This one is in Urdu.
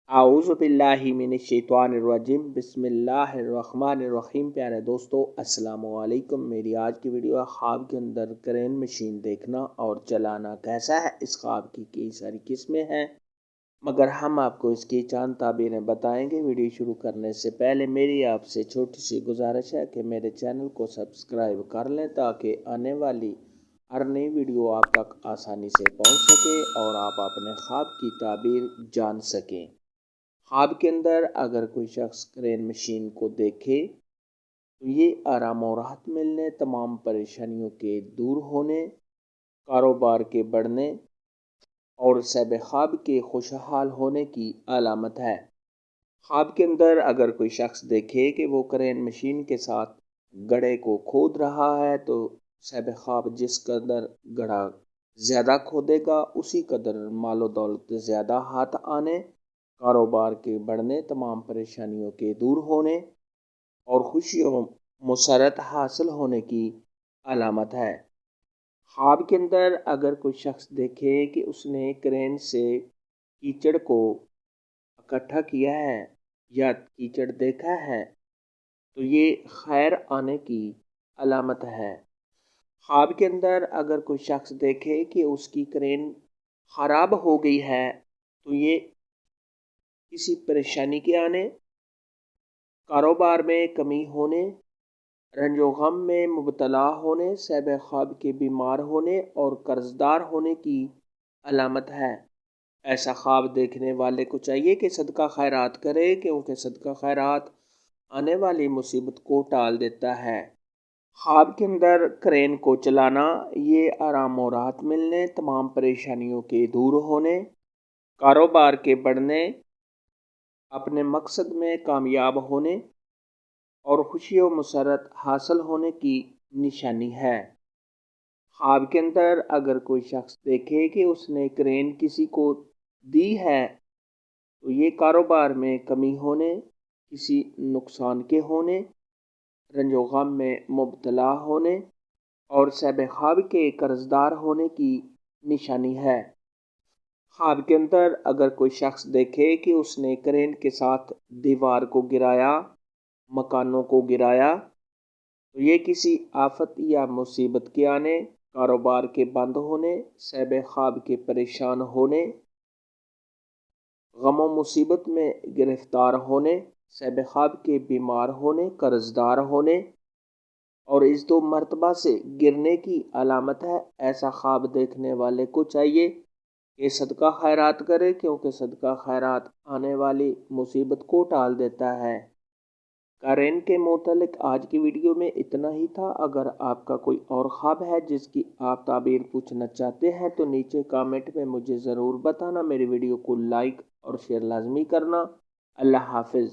اعوذ باللہ من الشیطان الرجیم بسم اللہ الرحمن الرحیم۔ پیارے دوستو السلام علیکم۔ میری آج کی ویڈیو ہے خواب کے اندر کرین مشین دیکھنا اور چلانا کیسا ہے۔ اس خواب کی کئی ساری قسمیں ہیں مگر ہم آپ کو اس کی چند تعبیریں بتائیں گے۔ ویڈیو شروع کرنے سے پہلے میری آپ سے چھوٹی سی گزارش ہے کہ میرے چینل کو سبسکرائب کر لیں تاکہ آنے والی ہر نئی ویڈیو آپ تک آسانی سے پہنچ سکے اور آپ اپنے خواب کی تعبیر جان سکیں۔ خواب کے اندر اگر کوئی شخص کرین مشین کو دیکھے تو یہ آرام و راحت ملنے، تمام پریشانیوں کے دور ہونے، کاروبار کے بڑھنے اور صاحب خواب کے خوشحال ہونے کی علامت ہے۔ خواب کے اندر اگر کوئی شخص دیکھے کہ وہ کرین مشین کے ساتھ گڑھے کو کھود رہا ہے تو صاحب خواب جس قدر گڑھا زیادہ کھودے گا اسی قدر مال و دولت زیادہ ہاتھ آنے، کاروبار کے بڑھنے، تمام پریشانیوں کے دور ہونے اور خوشی و مسرت حاصل ہونے کی علامت ہے۔ خواب کے اندر اگر کوئی شخص دیکھے کہ اس نے کرین سے کیچڑ کو اکٹھا کیا ہے یا کیچڑ دیکھا ہے تو یہ خیر آنے کی علامت ہے۔ خواب کے اندر اگر کوئی شخص دیکھے کہ اس کی کرین خراب ہو گئی ہے تو یہ کسی پریشانی کے آنے، کاروبار میں کمی ہونے، رنج و غم میں مبتلا ہونے، صاحب خواب کے بیمار ہونے اور قرض دار ہونے کی علامت ہے۔ ایسا خواب دیکھنے والے کو چاہیے کہ صدقہ خیرات کرے کیونکہ صدقہ خیرات آنے والی مصیبت کو ٹال دیتا ہے۔ خواب کے اندر کرین کو چلانا یہ آرام و راحت ملنے، تمام پریشانیوں کے دور ہونے، کاروبار کے بڑھنے، اپنے مقصد میں کامیاب ہونے اور خوشی و مسرت حاصل ہونے کی نشانی ہے۔ خواب کے اندر اگر کوئی شخص دیکھے کہ اس نے کرین کسی کو دی ہے تو یہ کاروبار میں کمی ہونے، کسی نقصان کے ہونے، رنج و غم میں مبتلا ہونے اور صاحب خواب کے قرض دار ہونے کی نشانی ہے۔ خواب کے اندر اگر کوئی شخص دیکھے کہ اس نے کرین کے ساتھ دیوار کو گرایا، مکانوں کو گرایا تو یہ کسی آفت یا مصیبت کے آنے، کاروبار کے بند ہونے، صاحب خواب کے پریشان ہونے، غم و مصیبت میں گرفتار ہونے، صاحب خواب کے بیمار ہونے، قرض دار ہونے اور اس 2 مرتبہ سے گرنے کی علامت ہے۔ ایسا خواب دیکھنے والے کو چاہیے کہ صدقہ خیرات کرے کیونکہ صدقہ خیرات آنے والی مصیبت کو ٹال دیتا ہے۔ کرین کے متعلق آج کی ویڈیو میں اتنا ہی تھا۔ اگر آپ کا کوئی اور خواب ہے جس کی آپ تعبیر پوچھنا چاہتے ہیں تو نیچے کامنٹ میں مجھے ضرور بتانا۔ میری ویڈیو کو لائک اور شیئر لازمی کرنا۔ اللہ حافظ۔